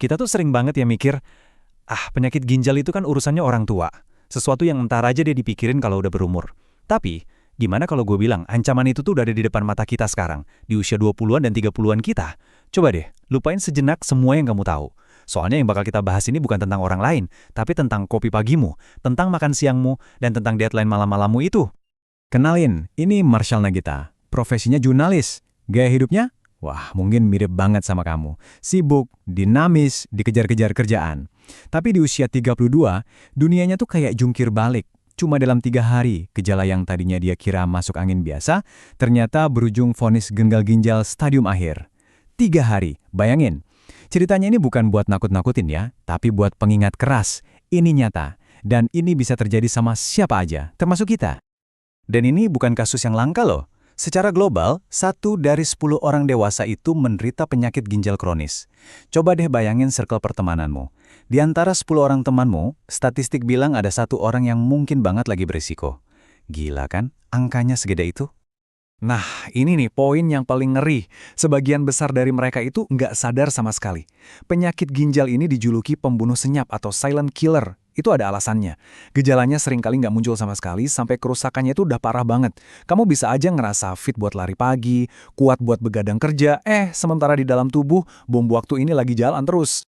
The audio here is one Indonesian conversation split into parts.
Kita tuh sering banget ya mikir, penyakit ginjal itu kan urusannya orang tua. Sesuatu yang entar aja dia dipikirin kalau udah berumur. Tapi, gimana kalau gue bilang ancaman itu tuh udah ada di depan mata kita sekarang, di usia 20-an dan 30-an kita? Coba deh, lupain sejenak semua yang kamu tahu. Soalnya yang bakal kita bahas ini bukan tentang orang lain, tapi tentang kopi pagimu, tentang makan siangmu, dan tentang deadline malam-malammu itu. Kenalin, ini Marshall Nagita. Profesinya jurnalis. Gaya hidupnya? Wah, mungkin mirip banget sama kamu. Sibuk, dinamis, dikejar-kejar kerjaan. Tapi di usia 32, dunianya tuh kayak jungkir balik. Cuma dalam 3 hari, gejala yang tadinya dia kira masuk angin biasa, ternyata berujung vonis gagal ginjal stadium akhir. 3 hari, bayangin. Ceritanya ini bukan buat nakut-nakutin ya, tapi buat pengingat keras. Ini nyata, dan ini bisa terjadi sama siapa aja, termasuk kita. Dan ini bukan kasus yang langka loh. Secara global, 1 dari 10 orang dewasa itu menderita penyakit ginjal kronis. Coba deh bayangin circle pertemananmu. Di antara 10 orang temanmu, statistik bilang ada 1 orang yang mungkin banget lagi berisiko. Gila kan? Angkanya segede itu. Nah, ini nih poin yang paling ngeri. Sebagian besar dari mereka itu nggak sadar sama sekali. Penyakit ginjal ini dijuluki pembunuh senyap atau silent killer. Itu ada alasannya. Gejalanya seringkali nggak muncul sama sekali sampai kerusakannya itu udah parah banget. Kamu bisa aja ngerasa fit buat lari pagi, kuat buat begadang kerja, sementara di dalam tubuh, bom waktu ini lagi jalan terus.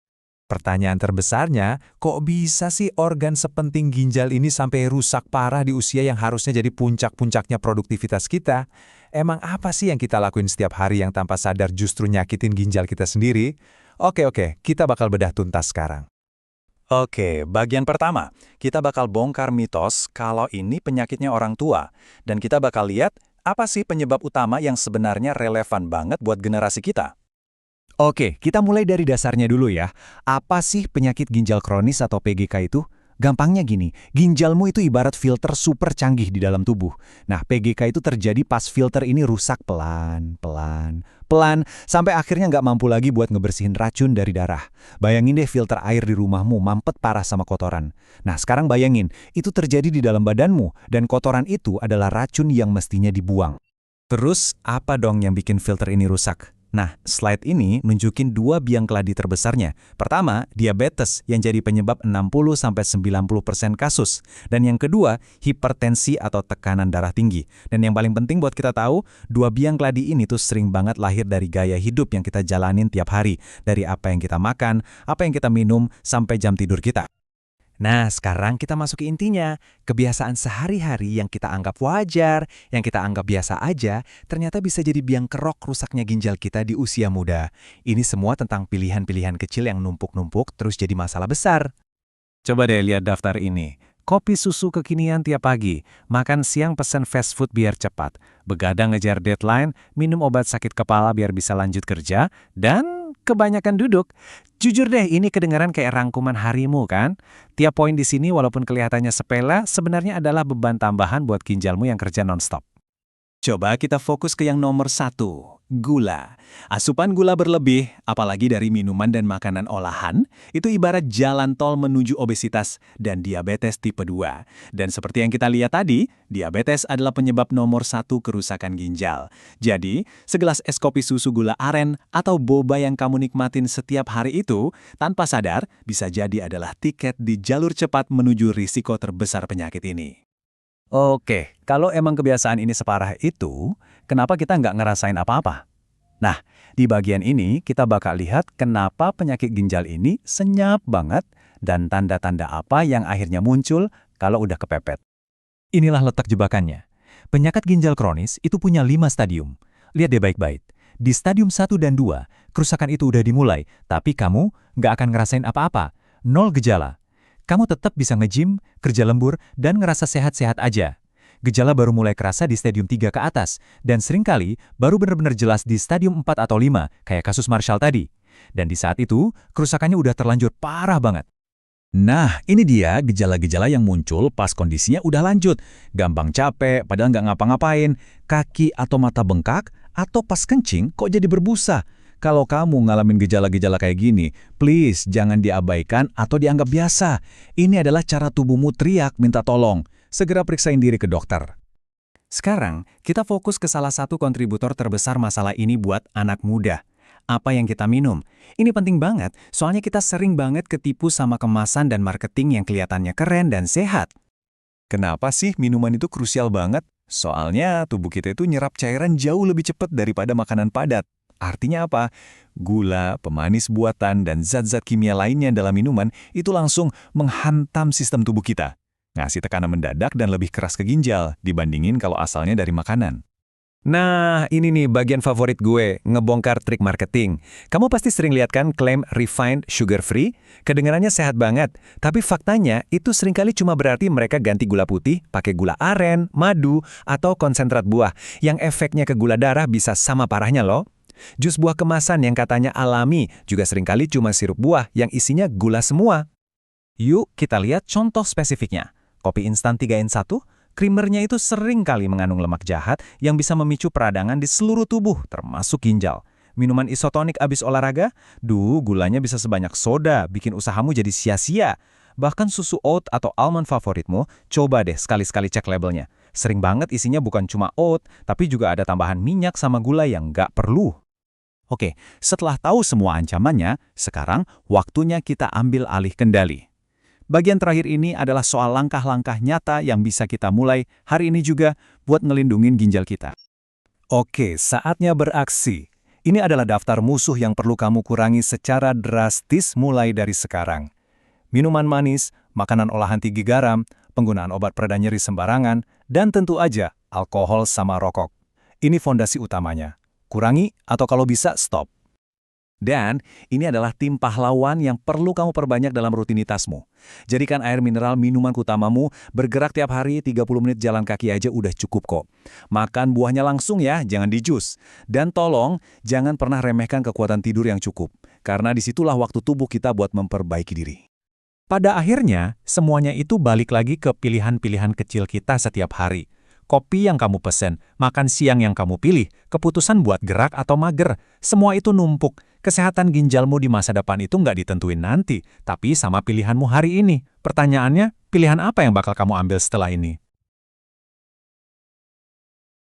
Pertanyaan terbesarnya, kok bisa sih organ sepenting ginjal ini sampai rusak parah di usia yang harusnya jadi puncak-puncaknya produktivitas kita? Emang apa sih yang kita lakuin setiap hari yang tanpa sadar justru nyakitin ginjal kita sendiri? Oke, kita bakal bedah tuntas sekarang. Oke, bagian pertama, kita bakal bongkar mitos kalau ini penyakitnya orang tua. Dan kita bakal lihat apa sih penyebab utama yang sebenarnya relevan banget buat generasi kita. Oke, kita mulai dari dasarnya dulu ya. Apa sih penyakit ginjal kronis atau PGK itu? Gampangnya gini, ginjalmu itu ibarat filter super canggih di dalam tubuh. Nah, PGK itu terjadi pas filter ini rusak pelan, sampai akhirnya nggak mampu lagi buat ngebersihin racun dari darah. Bayangin deh filter air di rumahmu mampet parah sama kotoran. Nah, sekarang bayangin, itu terjadi di dalam badanmu, dan kotoran itu adalah racun yang mestinya dibuang. Terus, apa dong yang bikin filter ini rusak? Nah, slide ini nunjukin 2 biang keladi terbesarnya. Pertama, diabetes yang jadi penyebab 60-90% kasus. Dan yang kedua, hipertensi atau tekanan darah tinggi. Dan yang paling penting buat kita tahu, 2 biang keladi ini tuh sering banget lahir dari gaya hidup yang kita jalanin tiap hari. Dari apa yang kita makan, apa yang kita minum, sampai jam tidur kita. Nah, sekarang kita masuk ke intinya. Kebiasaan sehari-hari yang kita anggap wajar, yang kita anggap biasa aja, ternyata bisa jadi biang kerok rusaknya ginjal kita di usia muda. Ini semua tentang pilihan-pilihan kecil yang numpuk-numpuk terus jadi masalah besar. Coba deh lihat daftar ini. Kopi susu kekinian tiap pagi, makan siang pesen fast food biar cepat, begadang ngejar deadline, minum obat sakit kepala biar bisa lanjut kerja, dan kebanyakan duduk. Jujur deh, ini kedengaran kayak rangkuman harimu kan? Tiap poin di sini walaupun kelihatannya sepele, sebenarnya adalah beban tambahan buat ginjalmu yang kerja nonstop. Coba kita fokus ke yang nomor 1, gula. Asupan gula berlebih, apalagi dari minuman dan makanan olahan, itu ibarat jalan tol menuju obesitas dan diabetes tipe 2. Dan seperti yang kita lihat tadi, diabetes adalah penyebab nomor 1 kerusakan ginjal. Jadi, segelas es kopi susu gula aren atau boba yang kamu nikmatin setiap hari itu, tanpa sadar, bisa jadi adalah tiket di jalur cepat menuju risiko terbesar penyakit ini. Oke, kalau emang kebiasaan ini separah itu, kenapa kita nggak ngerasain apa-apa? Nah, di bagian ini kita bakal lihat kenapa penyakit ginjal ini senyap banget dan tanda-tanda apa yang akhirnya muncul kalau udah kepepet. Inilah letak jebakannya. Penyakit ginjal kronis itu punya 5 stadium. Lihat deh baik-baik. Di stadium 1 dan 2, kerusakan itu udah dimulai, tapi kamu nggak akan ngerasain apa-apa. 0 gejala. Kamu tetap bisa nge-gym, kerja lembur, dan ngerasa sehat-sehat aja. Gejala baru mulai kerasa di stadium 3 ke atas, dan seringkali baru benar-benar jelas di stadium 4 atau 5, kayak kasus Marshall tadi. Dan di saat itu, kerusakannya udah terlanjur parah banget. Nah, ini dia gejala-gejala yang muncul pas kondisinya udah lanjut. Gampang capek, padahal nggak ngapa-ngapain. Kaki atau mata bengkak, atau pas kencing kok jadi berbusa. Kalau kamu ngalamin gejala-gejala kayak gini, please jangan diabaikan atau dianggap biasa. Ini adalah cara tubuhmu teriak minta tolong. Segera periksain diri ke dokter. Sekarang, kita fokus ke salah satu kontributor terbesar masalah ini buat anak muda. apa yang kita minum. Ini penting banget, soalnya kita sering banget ketipu sama kemasan dan marketing yang kelihatannya keren dan sehat. Kenapa sih minuman itu krusial banget? Soalnya tubuh kita itu nyerap cairan jauh lebih cepat daripada makanan padat. Artinya apa? Gula, pemanis buatan, dan zat-zat kimia lainnya dalam minuman itu langsung menghantam sistem tubuh kita. Ngasih tekanan mendadak dan lebih keras ke ginjal dibandingin kalau asalnya dari makanan. Nah, ini nih bagian favorit gue, ngebongkar trik marketing. Kamu pasti sering lihat kan klaim refined sugar free? Kedengarannya sehat banget, tapi faktanya itu seringkali cuma berarti mereka ganti gula putih, pakai gula aren, madu, atau konsentrat buah, yang efeknya ke gula darah bisa sama parahnya loh. Jus buah kemasan yang katanya alami juga seringkali cuma sirup buah yang isinya gula semua. Yuk kita lihat contoh spesifiknya. Kopi instan 3in1, creamernya itu sering kali mengandung lemak jahat yang bisa memicu peradangan di seluruh tubuh, termasuk ginjal. Minuman isotonik abis olahraga, gulanya bisa sebanyak soda, bikin usahamu jadi sia-sia. Bahkan susu oat atau almond favoritmu, coba deh sekali-sekali cek labelnya. Sering banget isinya bukan cuma oat, tapi juga ada tambahan minyak sama gula yang nggak perlu. Oke, setelah tahu semua ancamannya, sekarang waktunya kita ambil alih kendali. Bagian terakhir ini adalah soal langkah-langkah nyata yang bisa kita mulai hari ini juga buat ngelindungin ginjal kita. Oke, saatnya beraksi. Ini adalah daftar musuh yang perlu kamu kurangi secara drastis mulai dari sekarang. Minuman manis, makanan olahan tinggi garam, penggunaan obat pereda nyeri sembarangan, dan tentu aja alkohol sama rokok. Ini fondasi utamanya. Kurangi atau kalau bisa stop. Dan ini adalah tim pahlawan yang perlu kamu perbanyak dalam rutinitasmu. Jadikan air mineral minuman utamamu, bergerak tiap hari 30 menit jalan kaki aja udah cukup kok. Makan buahnya langsung ya, jangan di jus. Dan tolong, jangan pernah remehkan kekuatan tidur yang cukup. Karena disitulah waktu tubuh kita buat memperbaiki diri. Pada akhirnya, semuanya itu balik lagi ke pilihan-pilihan kecil kita setiap hari. Kopi yang kamu pesen, makan siang yang kamu pilih, keputusan buat gerak atau mager, semua itu numpuk. Kesehatan ginjalmu di masa depan itu nggak ditentuin nanti, tapi sama pilihanmu hari ini. Pertanyaannya, pilihan apa yang bakal kamu ambil setelah ini?